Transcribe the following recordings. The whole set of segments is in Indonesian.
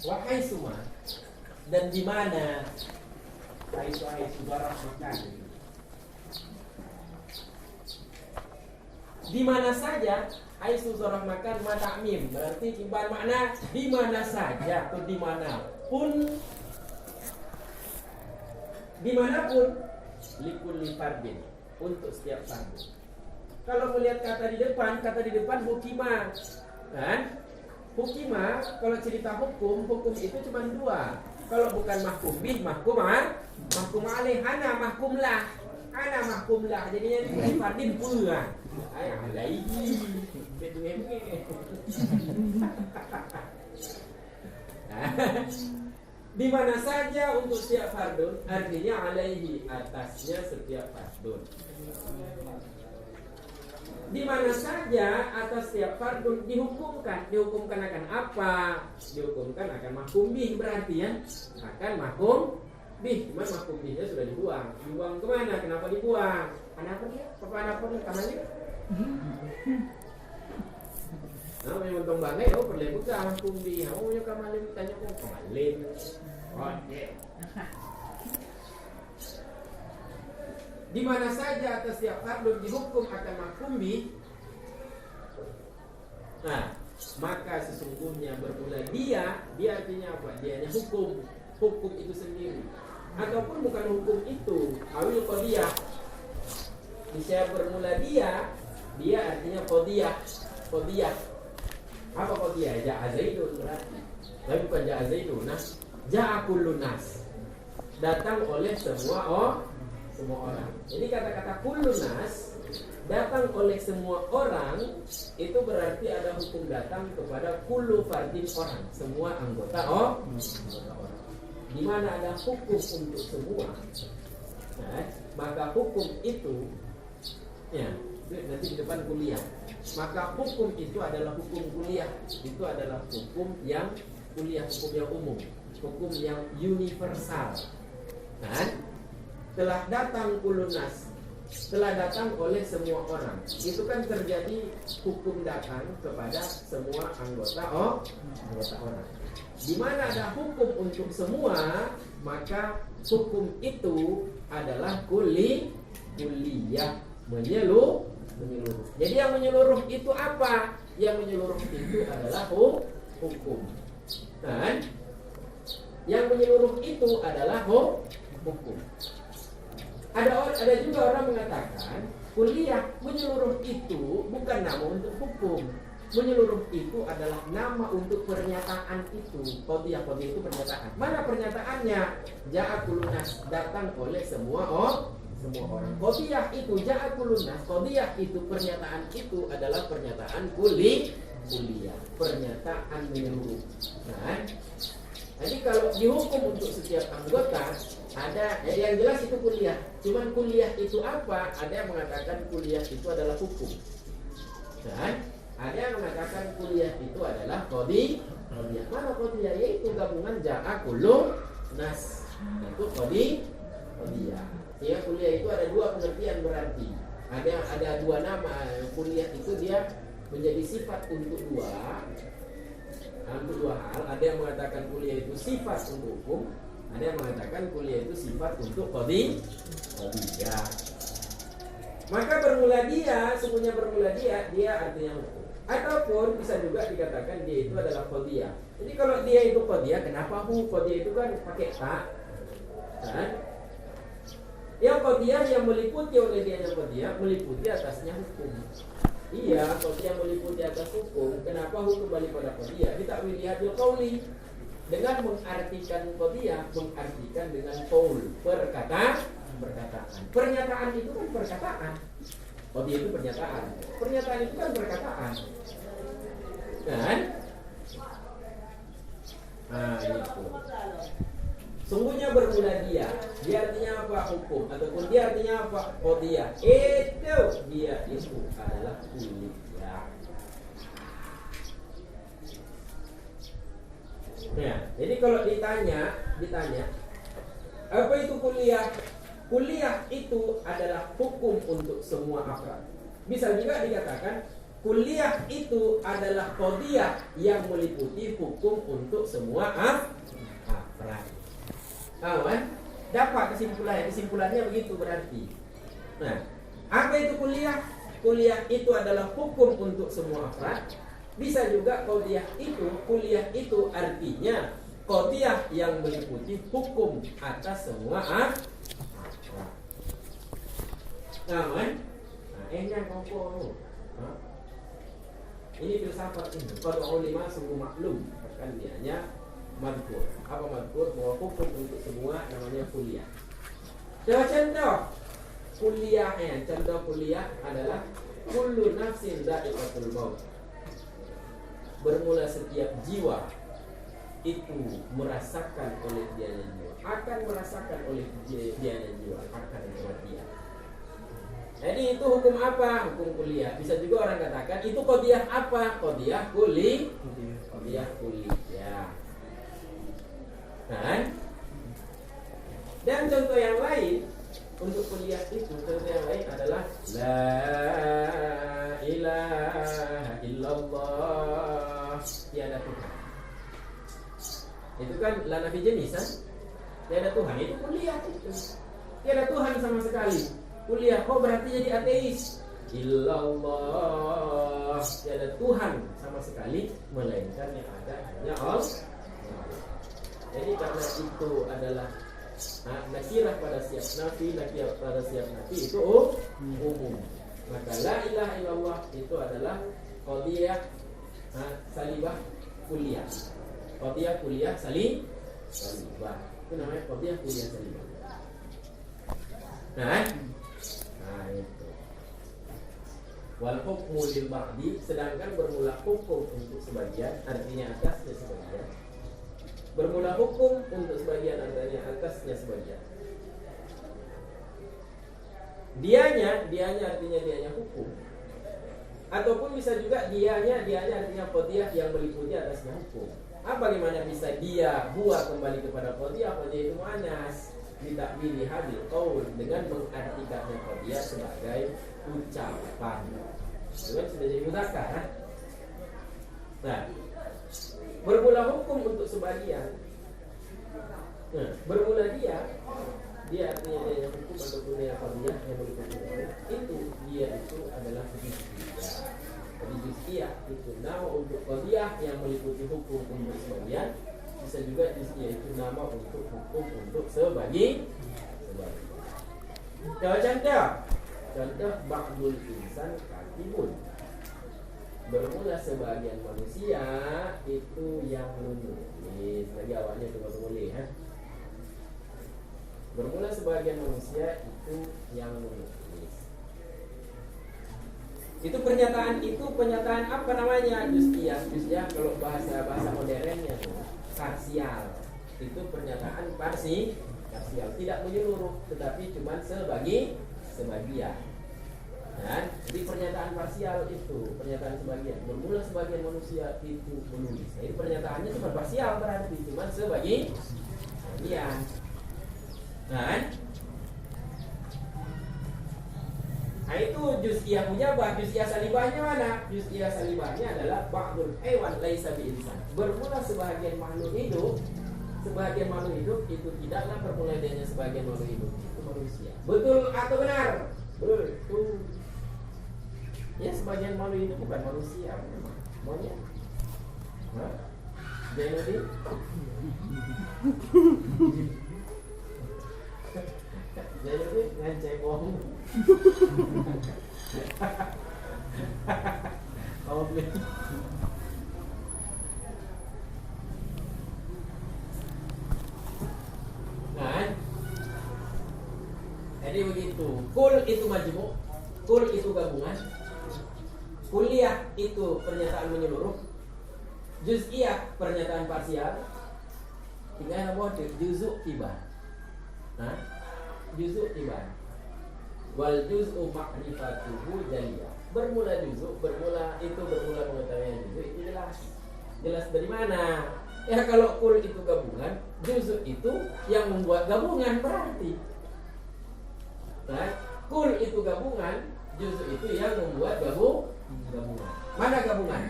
Wahai semua, dan di mana wahai saudara makan. Di mana saja, hai saudara makan matakmim, berarti ibarat makna di mana saja atau dimanapun likulli fardin, untuk setiap fardu. Kalau melihat kata di depan hukimah, kan? Hukimah, kalau cerita hukum itu cuma dua. Kalau bukan mahkum bih, mahkum alaih, ana mahkumlah. Jadinya ini fardin pula. Alaihi. Di mana saja untuk setiap fardun, artinya alaihi, atasnya setiap fardun. Di mana saja atas setiap fardun dihukumkan akan apa? Dihukumkan akan mahkum bih, berarti ya akan mahkum bih. Cuma mahkum bihnya sudah dibuang kemana? Kenapa dibuang? Kenapa dia? Apa kamarnya? Nah, memang tong bangai, perlu buka mahkum bih. Punya kamalin, tanya kok kamalin. Di mana saja atas setiap fardun dihukum akan mahkum bih, nah maka sesungguhnya bermula dia artinya apa? Dianya hukum itu sendiri, ataupun bukan hukum itu, awil qadiyah. Bisa bermula dia artinya qadiyah. Apa qadiyah? Ja'a Zaidun berarti, tapi bukan ja'a Zaidun. Nah, ja'a kullun nas, datang oleh semua orang. Jadi kata-kata kullun nas, datang oleh semua orang, itu berarti ada hukum datang kepada kullu fardin, orang, semua anggota orang. Di mana ada hukum untuk semua, nah, maka hukum itu ya nanti di depan kuliah. Maka hukum itu adalah hukum kuliah, itu adalah hukum yang kuliah, hukum yang umum, hukum yang universal. Nah, telah datang kulunas, telah datang oleh semua orang. Itu kan terjadi hukum datang kepada semua anggota orang. Di mana ada hukum untuk semua, maka hukum itu adalah kulliyah, menyeluruh. Jadi yang menyeluruh itu apa? Yang menyeluruh itu adalah hukum. Dan yang menyeluruh itu adalah hukum. Ada juga orang mengatakan kuliah menyeluruh itu bukan nama untuk hukum. Menyeluruh itu adalah nama untuk pernyataan itu. Qadiyah itu pernyataan. Mana pernyataannya? Ja'a kulunas, datang oleh semua orang. Qadiyah itu ja'a kulunas. Qadiyah itu, pernyataan itu adalah pernyataan kuliah, pernyataan menyeluruh. Nah, jadi kalau dihukum untuk setiap anggota ada, jadi yang jelas itu kuliah. Cuman kuliah itu apa? Ada yang mengatakan kuliah itu adalah hukum. Dan ada yang mengatakan kuliah itu adalah qadiyah. Mana qadiyah? Yaitu gabungan ja'a kullun nas. Itu qadiyah. Ya, kuliah itu ada dua pengertian berarti. Ada dua nama. Kuliah itu dia menjadi sifat untuk dua hal. Ada yang mengatakan kuliah itu sifat untuk hukum, ada yang mengatakan kuliah itu sifat untuk qadiyah. Maka sungguhnya bermula dia artinya hukum. Ataupun bisa juga dikatakan dia itu adalah qadiyah. Jadi kalau dia itu qadiyah, kenapa qadiyah itu kan pakai ta? Kan? Yang qadiyah yang meliputi oleh dia yang qadiyah meliputi atasnya hukum. Iya, qadiyah meliputi atas hukum. Kenapa hukum kembali pada qadiyah? Kita melihat qauli. Dengan mengartikan qadiyah, mengartikan dengan qaul, perkataan. Pernyataan itu kan perkataan. Qadiyah itu pernyataan. Pernyataan itu kan perkataan. Kan? Nah, itu. Sungguhnya bermula dia artinya apa? Hukum. Ataupun dia artinya apa? Qadiyah. Itu dia itu adalah kuliah. Ya, jadi kalau ditanya apa itu kuliah? Kuliah itu adalah hukum untuk semua afrad. Bisa juga dikatakan kuliah itu adalah qadiyah yang meliputi hukum untuk semua afrad. Kan? Dapat kesimpulannya begitu berarti. Nah, apa itu kuliah? Kuliah itu adalah hukum untuk semua afrad. Bisa juga kuliah itu artinya qadiyah yang meliputi hukum atas semua afrad. Kan? Nah, kau ini filsafat ini. Qad'u lima sungguh maklum, bahkan dianya madkur. Apa madkur? Bahwa hukum untuk semua namanya kuliah. Coba contoh kuliahnya. Contoh kuliah adalah kullu nafsin dha'iqatul maut. Bermula setiap jiwa itu merasakan oleh dianya jiwa, akan merasakan oleh dianya jiwa akan kematian. Jadi itu hukum apa? Hukum kuliah. Bisa juga orang katakan itu qadiyah apa? Qadiyah kuliah. Kan? Dan contoh yang lain untuk kuliah itu, contoh yang lain adalah la ilaha illallah, tiada Tuhan. Itu kan la nafi jenis, kan? Tiada Tuhan, itu kuliah itu. Tiada Tuhan sama sekali. Kuliah, kok berarti jadi ateis? Illallah, tiada Tuhan sama sekali, melainkan yang ada hanya Allah. Jadi karena itu adalah nakirah pada siap nafi, nakirah pada siap nafi itu umum. Maka la ilaha illallah itu adalah qadiyah salibah kuliah. Qadiyah kuliah salibah. Itu namanya qadiyah kuliah salibah. Nah itu. Wal hukmu lil ba'di, sedangkan bermula hukum untuk sebagian, artinya atasnya sebagian. Bermula hukum untuk sebagian, artinya atasnya sebagian. Dianya artinya dianya hukum. Ataupun bisa juga dianya artinya qadiyah yang meliputi atasnya hukum. Bagaimana bisa dia huwa kembali kepada qadiyah itu muannas? Ditakwili hadil qaul, dengan mengartikannya qadiyah sebagai ucapan. Itu kan sudah jadi mudzakkar. Nah, bermula hukum untuk sebagian. Nah, bermula dia artinya dia yang hukum ataupun dia qadiyah yang meliputi itu, dia itu adalah juz'iyah. Jadi juz'iyah itu nama untuk qadiyah yang meliputi hukum untuk sebagian. Bisa juga juz'iyah itu nama untuk hukum untuk sebagian. Contoh ba'dul insan katibun. Bermula sebagian manusia itu yang menulis. Lagi awalnya tunggu-tunggu ya. Bermula sebagian manusia itu yang menulis. Itu pernyataan apa namanya? Juz'iyah kalau bahasa modernnya parsial. Itu pernyataan parsial, tidak menyeluruh, tetapi cuma sebagian. Kan? Jadi pernyataan parsial itu pernyataan sebagian. Bermula sebagian manusia itu menulis. Jadi pernyataannya cuma parsial, berarti cuma sebagian. Kan? Nah itu juz'iyah mujabah. Juz'iyah salibahnya mana? Juz'iyah salibahnya adalah ba'dul hewan laisa bi insan. Bermula sebagian makhluk hidup itu tidaklah bermula adanya sebagian makhluk hidup, itu manusia. Betul atau benar? Betul. Ya, sebagian makhluk hidup bukan manusia, memang monyet. Jadi ngancebong. Oh, nah, jadi begitu. Kul itu majmu', kul itu gabungan. Kuliah itu pernyataan menyeluruh. Juz'iyah pernyataan parsial. Tinggal nama juz'u tiba. Nah, juz'u tiba. Wal juz'u ma'rifatuhu jaliyah. Bermula mengetahui juz'u itu jelas dari mana? Ya kalau kul itu gabungan, juz'u itu yang membuat gabungan berarti. Nah, kul itu gabungan, juz'u itu yang membuat Gabungan. Mana gabungan?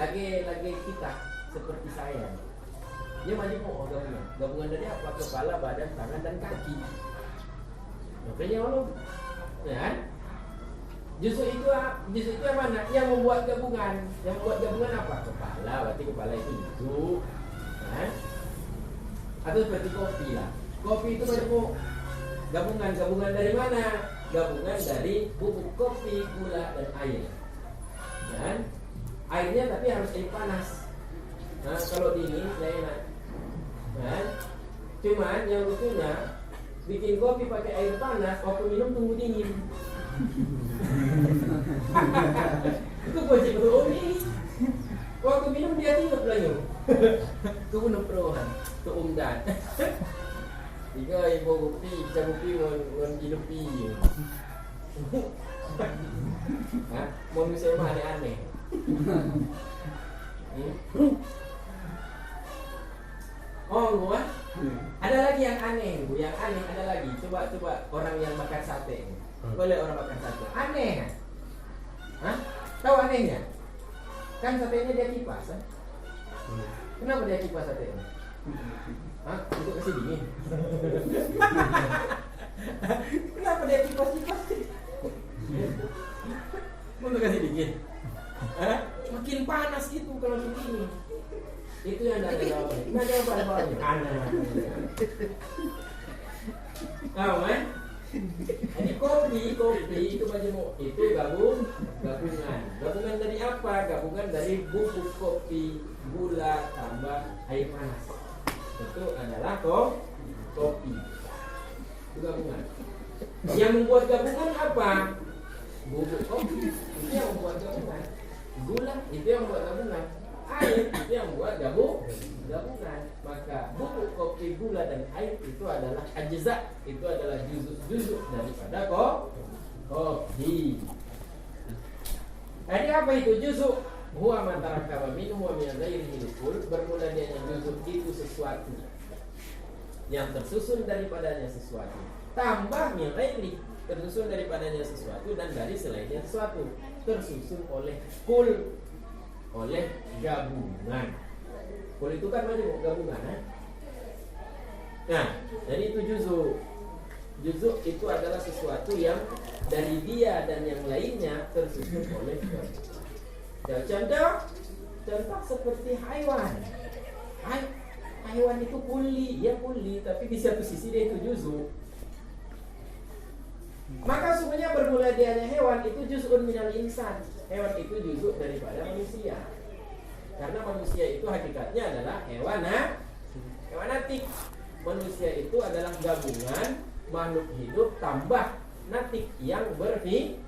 Lagi kita seperti saya. Dia maju mau gabungan. Gabungan dari apa? Kepala, badan, tangan, dan kaki. Makanya Allah, ya kan? Justru itu yang mana? Yang membuat gabungan. Yang membuat gabungan apa? Kepala. Berarti kepala itu justru, kan? Atau seperti kopi lah. Kopi itu mau gabungan. Gabungan dari mana? Gabungan dari bubuk kopi, gula, dan air. Dan airnya tapi harus air panas. Nah, kalau dingin tidak enak. Kan? Cuman yang lucunya bikin kopi pakai air panas, waktu minum tunggu dingin. Itu kunci berumi. Waktu minum dia tiup lagi. Kebunuh peruhan, keumdan. Jika ibu kopi, cabupi mon hidupi. Manusia mah aneh-aneh. Oh, gua. Ada lagi yang aneh, Bu. Yang aneh ada lagi. Coba orang yang makan sate. Boleh orang makan sate. Aneh kan? Hah? Tahu anehnya? Kan satenya dia kipas, kan? Kenapa dia kipas satenya? Hah? Untuk kasih dingin. Kenapa dia kipas-kipas? Untuk kasih dingin. Hah? Makin panas itu kalau begini. Itu yang ada jawabannya. Nah, jawabannya aneh. Tahu kan? Jadi kopi itu majemuk. Itu gabungan. Gabungan dari apa? Gabungan dari bubuk kopi, gula tambah air panas. Itu adalah kopi. Itu gabungan. Yang membuat gabungan apa? Bubuk kopi itu yang membuat gabungan. Gula itu yang membuat gabungan. Air itu yang membuat gabungan. Maka bubuk kopi, gula, dan air itu adalah ajza. Itu adalah juzuk daripada kopi. Jadi apa itu juzuk? Huwa mataraka wa minhu wa min ghairihi dukul. Bermula dia yang juzuk itu sesuatu yang tersusun daripadanya sesuatu, tambah min ghairi, tersusun daripadanya sesuatu, dan dari selainnya sesuatu, tersusun oleh kul, oleh gabungan. Kul itu kan macam gabungan, Nah, jadi itu juzuk. Juzuk itu adalah sesuatu yang dari dia dan yang lainnya tersusun oleh gabungan. Contoh seperti hewan. Hewan itu kuli, tapi di satu sisi dia itu juzuk. Maka semuanya bermula dianya hewan itu juz'un minal insan. Hewan itu juzuk daripada manusia. Karena manusia itu hakikatnya adalah hewanatik. Manusia itu adalah gabungan makhluk hidup tambah natik yang berpikir.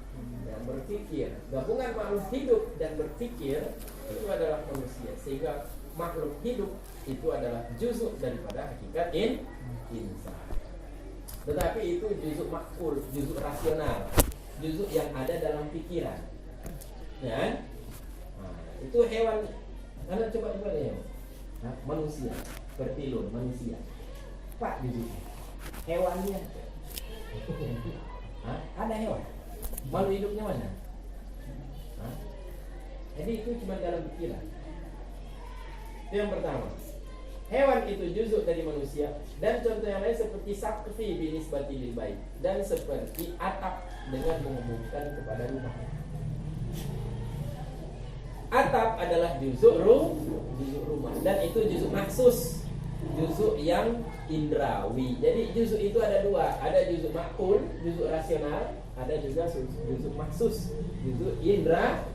Gabungan makhluk hidup dan berpikir itu adalah manusia. Sehingga makhluk hidup itu adalah juzuk daripada hakikat insan. Tetapi itu juzuk makul, juzuk rasional, juzuk yang ada dalam pikiran. Ya? Nah, itu hewan. Anda coba ya. Manusia, bertilur manusia. Pak juzuk. Hewannya. Ada hewan. Makhluk hidupnya mana? Jadi itu cuma dalam pikiran. Itu yang pertama. Hewan itu juzuk dari manusia. Dan contoh yang lain seperti sakfi binisbati lil bait, dan seperti atap dengan menghubungkan kepada rumah. Atap adalah juzuk rumah, dan itu juzuk maksus, juzuk yang indrawi. Jadi juzuk itu ada dua, ada juzuk makul, juzuk rasional, ada juga juzuk maksus, juzuk indra.